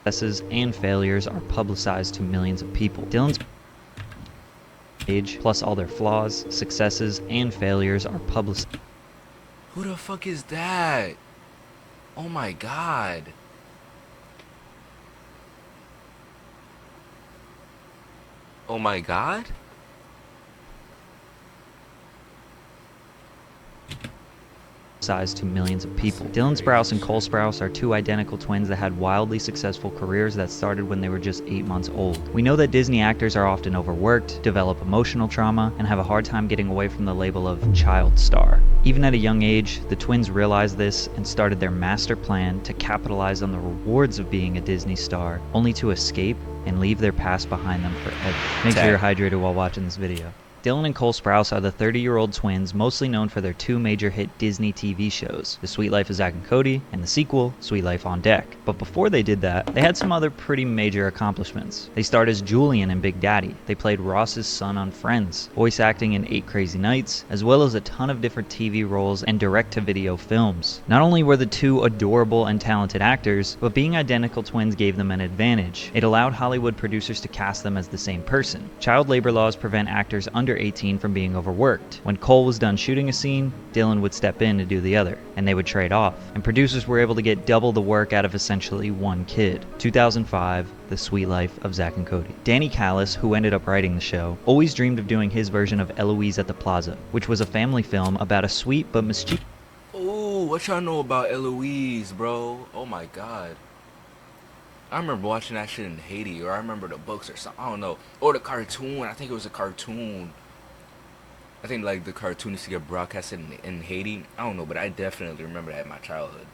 Successes and failures are publicized to millions of people. Dylan's age, plus all their flaws, successes, and failures are publicized. Who the fuck is that? Oh my god. Oh my god? To millions of people. Dylan Sprouse and Cole Sprouse are two identical twins that had wildly successful careers that started when they were just 8 months old. We know that Disney actors are often overworked, develop emotional trauma, and have a hard time getting away from the label of child star. Even at a young age, the twins realized this and started their master plan to capitalize on the rewards of being a Disney star, only to escape and leave their past behind them forever. Make sure you're hydrated while watching this video. Dylan and Cole Sprouse are the 30-year-old twins mostly known for their two major hit Disney TV shows, The Suite Life of Zack and Cody, and the sequel, Suite Life on Deck. But before they did that, they had some other pretty major accomplishments. They starred as Julian in Big Daddy, they played Ross's son on Friends, voice acting in 8 Crazy Nights, as well as a ton of different TV roles and direct-to-video films. Not only were the two adorable and talented actors, but being identical twins gave them an advantage. It allowed Hollywood producers to cast them as the same person. Child labor laws prevent actors under 18 from being overworked. When Cole was done shooting a scene, Dylan would step in to do the other, and they would trade off, and producers were able to get double the work out of essentially one kid. 2005, The Suite Life of Zack and Cody. Danny Callis, who ended up writing the show, always dreamed of doing his version of Eloise at the Plaza, which was a family film about a sweet but mischievous... Oh, what y'all know about Eloise, bro? Oh my god. I remember watching that shit in Haiti, or I remember the books or something, I don't know. Or the cartoon, I think it was a cartoon. I think like the cartoon used to get broadcasted in Haiti. I don't know, but I definitely remember that in my childhood.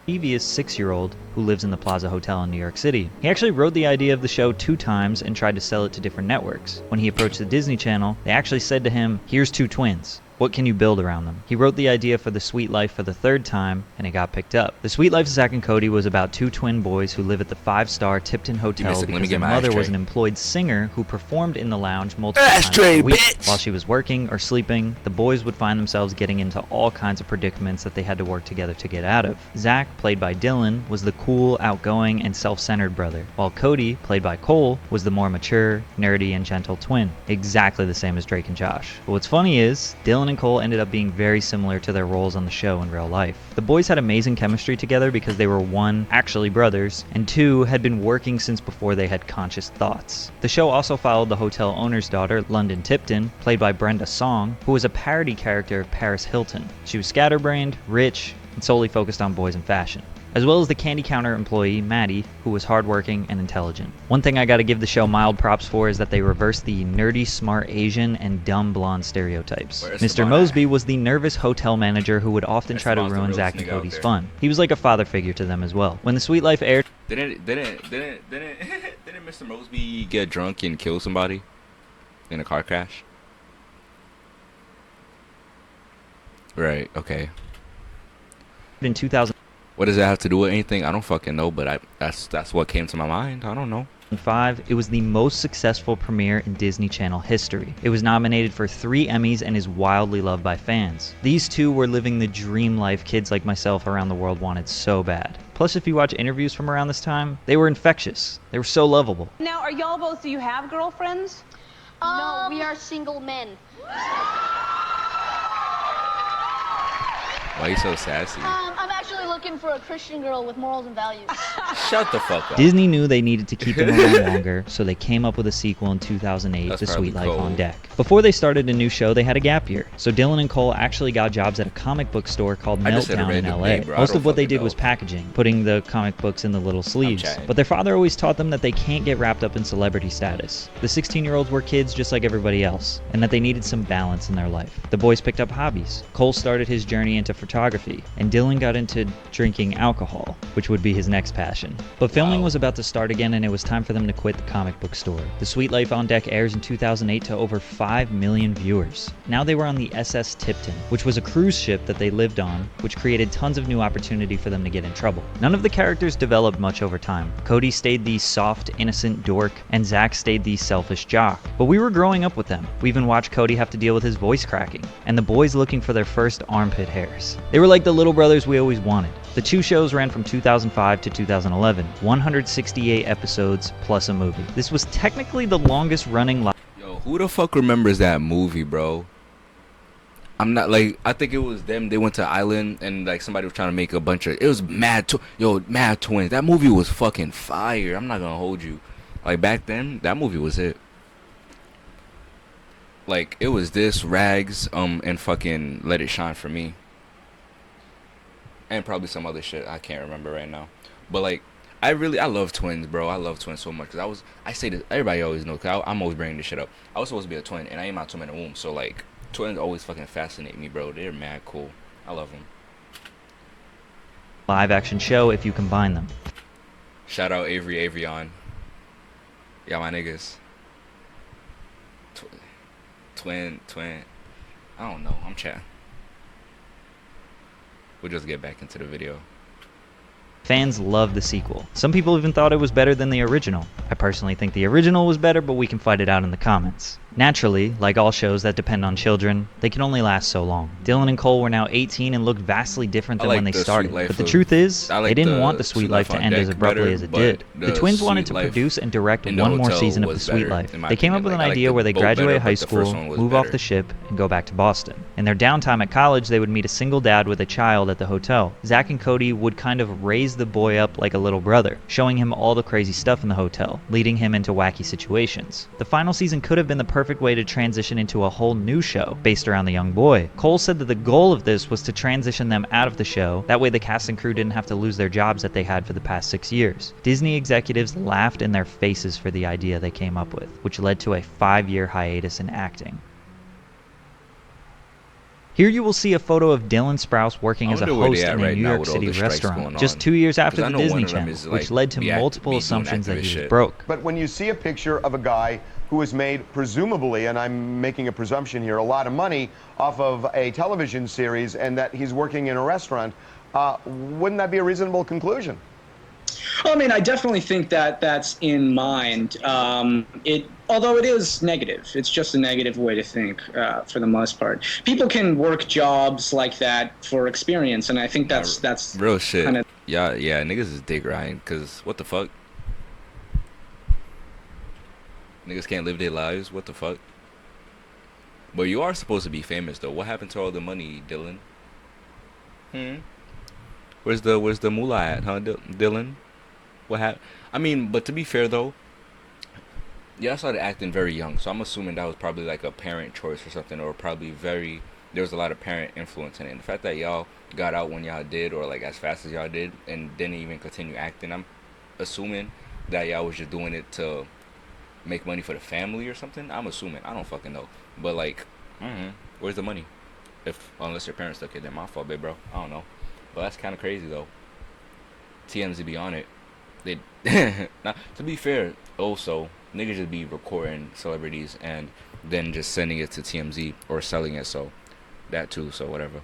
Mischievous 6-year-old who lives in the Plaza Hotel in New York City. He actually wrote the idea of the show 2 times and tried to sell it to different networks. When he approached the Disney Channel, they actually said to him, "Here's 2 twins. What can you build around them?" He wrote the idea for The Suite Life for the 3rd time, and it got picked up. The Suite Life of Zack and Cody was about 2 twin boys who live at the 5-star Tipton Hotel because their mother was an employed singer who performed in the lounge multiple times a week. While she was working or sleeping, the boys would find themselves getting into all kinds of predicaments that they had to work together to get out of. Zack, played by Dylan, was the cool, outgoing, and self-centered brother, while Cody, played by Cole, was the more mature, nerdy, and gentle twin. Exactly the same as Drake and Josh. But what's funny is, Dylan and Cole ended up being very similar to their roles on the show in real life. The boys had amazing chemistry together because they were 1, actually brothers, and 2, had been working since before they had conscious thoughts. The show also followed the hotel owner's daughter, London Tipton, played by Brenda Song, who was a parody character of Paris Hilton. She was scatterbrained, rich, and solely focused on boys and fashion, as well as the candy counter employee, Maddie, who was hardworking and intelligent. One thing I gotta give the show mild props for is that they reversed the nerdy, smart Asian and dumb blonde stereotypes. Mr. Mosby was the nervous hotel manager who would often try to ruin Zack and Cody's fun. He was like a father figure to them as well. When The Suite Life aired... Didn't Mr. Mosby get drunk and kill somebody in a car crash? Right, okay. In 2000... What does that have to do with anything? I don't fucking know, but that's what came to my mind. I don't know. 2005, it was the most successful premiere in Disney Channel history. It was nominated for 3 Emmys and is wildly loved by fans. These two were living the dream life kids like myself around the world wanted so bad. Plus, if you watch interviews from around this time, they were infectious. They were so lovable. Now, are y'all both, do you have girlfriends? No, we are single men. Why are you so sassy? I'm actually looking for a Christian girl with morals and values. Shut the fuck up. Disney knew they needed to keep them around longer, so they came up with a sequel in 2008, The Suite Life on Deck. Before they started a new show, they had a gap year, so Dylan and Cole actually got jobs at a comic book store called Meltdown in LA. Most of what they did was packaging, putting the comic books in the little sleeves. But their father always taught them that they can't get wrapped up in celebrity status. The 16-year-olds were kids just like everybody else, and that they needed some balance in their life. The boys picked up hobbies. Cole started his journey into photography, and Dylan got into drinking alcohol, which would be his next passion. But filming was about to start again, and it was time for them to quit the comic book store. The Sweet Life on Deck airs in 2008 to over 5 million viewers. Now they were on the SS Tipton, which was a cruise ship that they lived on, which created tons of new opportunity for them to get in trouble. None of the characters developed much over time. Cody stayed the soft, innocent dork, and Zach stayed the selfish jock. But we were growing up with them. We even watched Cody have to deal with his voice cracking, and the boys looking for their first armpit hairs. They were like the little brothers we always wanted. The two shows ran from 2005 to 2011, 168 episodes plus a movie. This was technically the longest running Yo, who the fuck remembers that movie, bro? I'm not like, I think it was them. They went to island and like somebody was trying to make a bunch of, it was mad twins. That movie was fucking fire. I'm not gonna hold you. Like back then, that movie was it. Like it was this, Rags, and fucking Let It Shine for me. And probably some other shit I can't remember right now. But like, I love twins, bro. I love twins so much. Cause I say this, everybody always knows, cause I'm always bringing this shit up. I was supposed to be a twin, and I ain't my twin in the womb. So like, twins always fucking fascinate me, bro. They're mad cool. I love them. live action show if you combine them. Shout out Avrion. Yeah, my niggas. Twin. I don't know. I'm chatting. We'll just get back into the video. Fans love the sequel. Some people even thought it was better than the original. I personally think the original was better, but we can fight it out in the comments. Naturally, like all shows that depend on children, they can only last so long. Dylan and Cole were now 18 and looked vastly different than when they started. But the truth is, they didn't want the Sweet Life to end as abruptly as it did. The twins wanted to produce and direct one more season of The Sweet Life. They came up with an idea where they graduate high school, move off the ship, and go back to Boston. In their downtime at college, they would meet a single dad with a child at the hotel. Zach and Cody would kind of raise the boy up like a little brother, showing him all the crazy stuff in the hotel, leading him into wacky situations. The final season could have been the perfect way to transition into a whole new show based around the young boy. Cole said that the goal of this was to transition them out of the show, that way the cast and crew didn't have to lose their jobs that they had for the past 6 years. Disney executives laughed in their faces for the idea they came up with, which led to a 5-year hiatus in acting. Here you will see a photo of Dylan Sprouse working as a host in a New York City restaurant, just 2 years after the Disney Channel, which led to multiple assumptions that he was broke. But when you see a picture of a guy who has made, presumably, and I'm making a presumption here, a lot of money off of a television series and that he's working in a restaurant, wouldn't that be a reasonable conclusion? I mean, I definitely think that that's in mind. Although it is negative, it's just a negative way to think for the most part. People can work jobs like that for experience, and I think that's real shit. Kinda... Yeah, niggas is dick riding, cause what the fuck? Niggas can't live their lives. What the fuck? But you are supposed to be famous though. What happened to all the money, Dylan? Where's the moolah at, huh, Dylan? What happened? I mean, but to be fair though, yeah, I started acting very young, so I'm assuming that was probably like a parent choice or something, or probably there was a lot of parent influence in it. And the fact that y'all got out when y'all did, or like as fast as y'all did, and didn't even continue acting, I'm assuming that y'all was just doing it to make money for the family or something. I'm assuming. I don't fucking know. But like, where's the money? Unless your parents took it, then my fault, babe, bro. I don't know. But that's kind of crazy though. TMZ be on it. They now, to be fair, also niggas just be recording celebrities and then just sending it to TMZ or selling it, so that too, so whatever.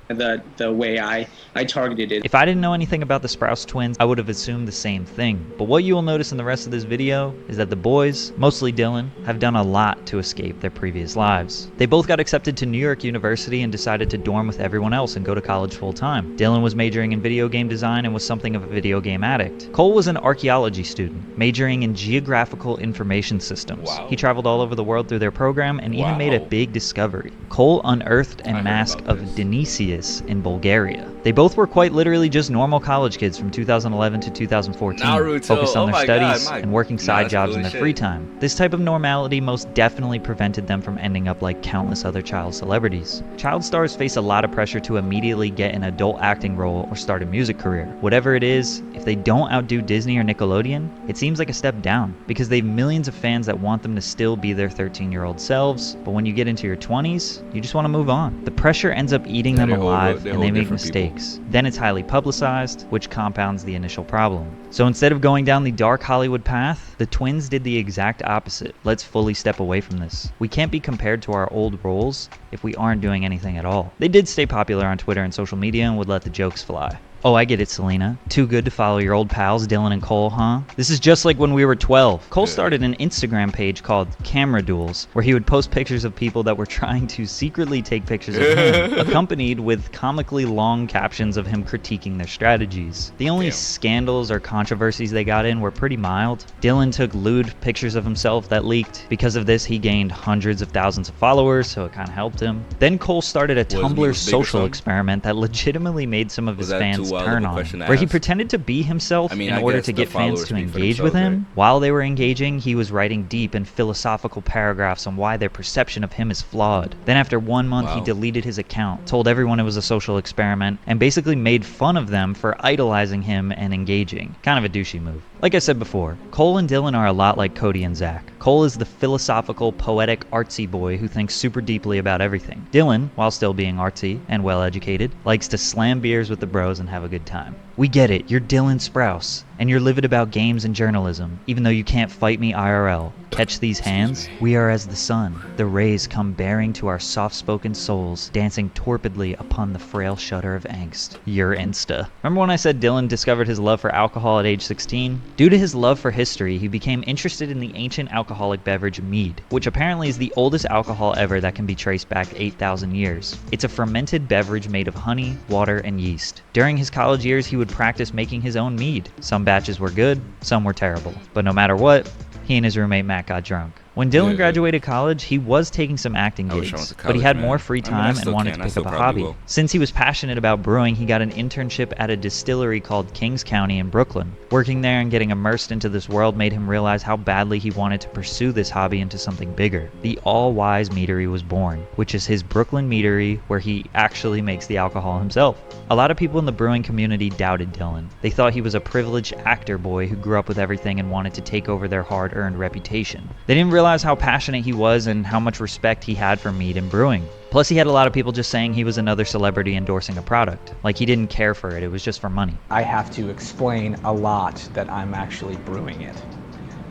The way I targeted it. If I didn't know anything about the Sprouse twins, I would have assumed the same thing. But what you will notice in the rest of this video is that the boys, mostly Dylan, have done a lot to escape their previous lives. They both got accepted to New York University and decided to dorm with everyone else and go to college full time. Dylan was majoring in video game design and was something of a video game addict. Cole was an archaeology student, majoring in geographical information systems. Wow. He traveled all over the world through their program and even made a big discovery. Cole unearthed a mask of Dionysius in Bulgaria. They both were quite literally just normal college kids from 2011 to 2014, focused on their studies and working side jobs in their free time. This type of normality most definitely prevented them from ending up like countless other child celebrities. Child stars face a lot of pressure to immediately get an adult acting role or start a music career. Whatever it is, if they don't outdo Disney or Nickelodeon, it seems like a step down, because they have millions of fans that want them to still be their 13-year-old selves, but when you get into your 20s, you just want to move on. The pressure ends up eating them alive, and they make mistakes. weeks. Then it's highly publicized, which compounds the initial problem. So instead of going down the dark Hollywood path, the twins did the exact opposite. Let's fully step away from this. We can't be compared to our old roles if we aren't doing anything at all. They did stay popular on Twitter and social media and would let the jokes fly. Oh, I get it, Selena. Too good to follow your old pals, Dylan and Cole, huh? This is just like when we were 12. Cole started an Instagram page called Camera Duels, where he would post pictures of people that were trying to secretly take pictures of him, accompanied with comically long captions of him critiquing their strategies. The only scandals or controversies they got in were pretty mild. Dylan took lewd pictures of himself that leaked. Because of this, he gained hundreds of thousands of followers, so it kind of helped him. Then Cole started a Tumblr social experiment that legitimately made some of his fans turn on, where he pretended to be himself in order to get fans to engage with him. Right? While they were engaging, he was writing deep and philosophical paragraphs on why their perception of him is flawed. Then after 1 month, he deleted his account, told everyone it was a social experiment, and basically made fun of them for idolizing him and engaging. Kind of a douchey move. Like I said before, Cole and Dylan are a lot like Cody and Zach. Cole is the philosophical, poetic, artsy boy who thinks super deeply about everything. Dylan, while still being artsy and well-educated, likes to slam beers with the bros and have a good time. We get it, you're Dylan Sprouse, and you're livid about games and journalism, even though you can't fight me IRL. Catch these hands? We are as the sun. The rays come bearing to our soft-spoken souls, dancing torpidly upon the frail shudder of angst. Your Insta. Remember when I said Dylan discovered his love for alcohol at age 16? Due to his love for history, he became interested in the ancient alcoholic beverage mead, which apparently is the oldest alcohol ever that can be traced back 8,000 years. It's a fermented beverage made of honey, water, and yeast. During his college years, he would practice making his own mead. Some batches were good, some were terrible. But no matter what, he and his roommate Matt got drunk. When Dylan graduated college, he was taking some acting gigs, but he had more free time and wanted to pick up a hobby. Since he was passionate about brewing, he got an internship at a distillery called Kings County in Brooklyn. Working there and getting immersed into this world made him realize how badly he wanted to pursue this hobby into something bigger. The All-Wise Meadery was born, which is his Brooklyn meadery where he actually makes the alcohol himself. A lot of people in the brewing community doubted Dylan. They thought he was a privileged actor boy who grew up with everything and wanted to take over their hard-earned reputation. They didn't realize how passionate he was and how much respect he had for mead and brewing. Plus, he had a lot of people just saying he was another celebrity endorsing a product. Like he didn't care for it, it was just for money. I have to explain a lot that I'm actually brewing it,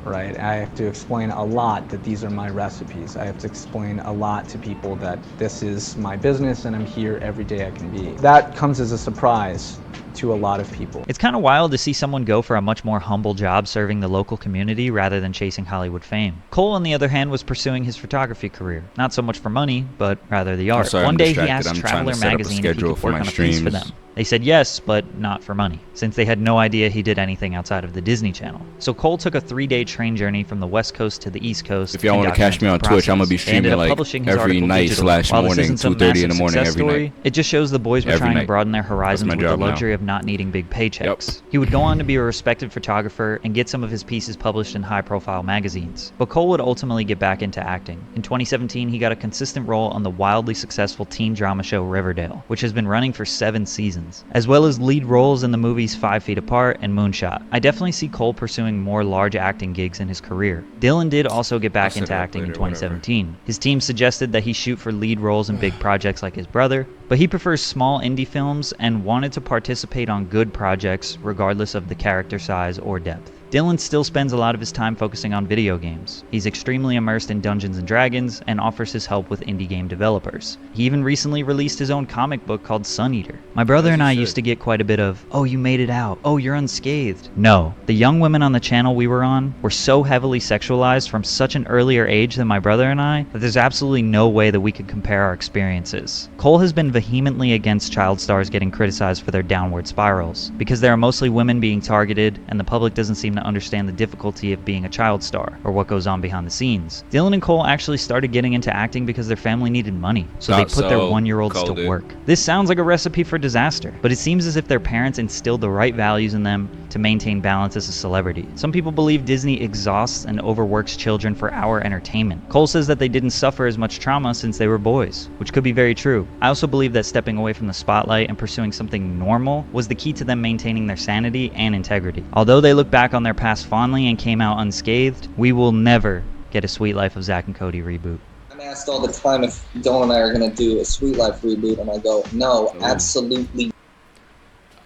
right? I have to explain a lot that these are my recipes. I have to explain a lot to people that this is my business and I'm here every day I can be. That comes as a surprise to a lot of people. It's kind of wild to see someone go for a much more humble job serving the local community rather than chasing Hollywood fame. Cole, on the other hand, was pursuing his photography career. Not so much for money, but rather the art. One day he asked Traveler magazine if he could work on a piece for them. They said yes, but not for money, since they had no idea he did anything outside of the Disney Channel. So Cole took a 3-day train journey from the West Coast to the East Coast. If y'all want to catch me on Twitch, I'm gonna be streaming like every night / morning, 2:30 in the morning every night. It just shows the boys were trying to broaden their horizons with the luxury of not needing big paychecks. He would go on to be a respected photographer and get some of his pieces published in high-profile magazines. But Cole would ultimately get back into acting. In 2017, he got a consistent role on the wildly successful teen drama show Riverdale, which has been running for 7 seasons, as well as lead roles in the movies 5 Feet Apart and Moonshot. I definitely see Cole pursuing more large acting gigs in his career. Dylan did also get back into acting in 2017. His team suggested that he shoot for lead roles in big projects like his brother, but he prefers small indie films and wanted to participate on good projects regardless of the character size or depth. Dylan still spends a lot of his time focusing on video games. He's extremely immersed in Dungeons & Dragons and offers his help with indie game developers. He even recently released his own comic book called Sun Eater. My brother and I used to get quite a bit of, "Oh, you made it out. Oh, you're unscathed." No, the young women on the channel we were on were so heavily sexualized from such an earlier age than my brother and I that there's absolutely no way that we could compare our experiences. Cole has been vehemently against child stars getting criticized for their downward spirals, because there are mostly women being targeted and the public doesn't seem to understand the difficulty of being a child star or what goes on behind the scenes. Dylan and Cole actually started getting into acting because their family needed money, so they put their 1-year-olds to work. This sounds like a recipe for disaster, but it seems as if their parents instilled the right values in them to maintain balance as a celebrity. Some people believe Disney exhausts and overworks children for our entertainment. Cole says that they didn't suffer as much trauma since they were boys, which could be very true. I also believe that stepping away from the spotlight and pursuing something normal was the key to them maintaining their sanity and integrity. Although they look back on their past fondly and came out unscathed, we will never get a Sweet Life of Zach and Cody reboot. I'm asked all the time if Dylan and I are going to do a Sweet Life reboot, and I go, no, absolutely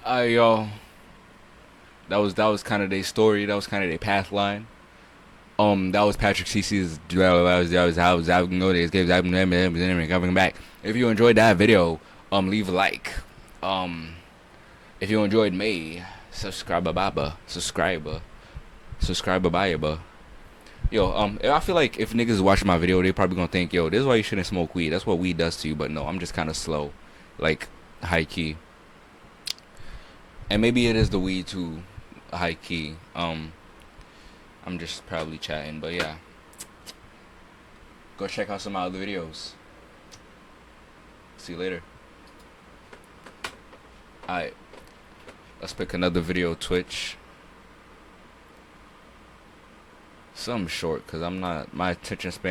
Yo, that was kind of their story. That was kind of their path line. That was Patrick CC's. Coming back. If you enjoyed that video, leave a like. If you enjoyed me, subscribe, baba, subscribe, baba. Yo, I feel like if niggas watching my video, they probably gonna think, yo, this is why you shouldn't smoke weed. That's what weed does to you. But no, I'm just kind of slow, like high key. And maybe it is the weed too, high key. I'm just probably chatting, but yeah. Go check out some of my other videos. See you later. Alright. Let's pick another video, Twitch. Something short, cause I'm not, my attention span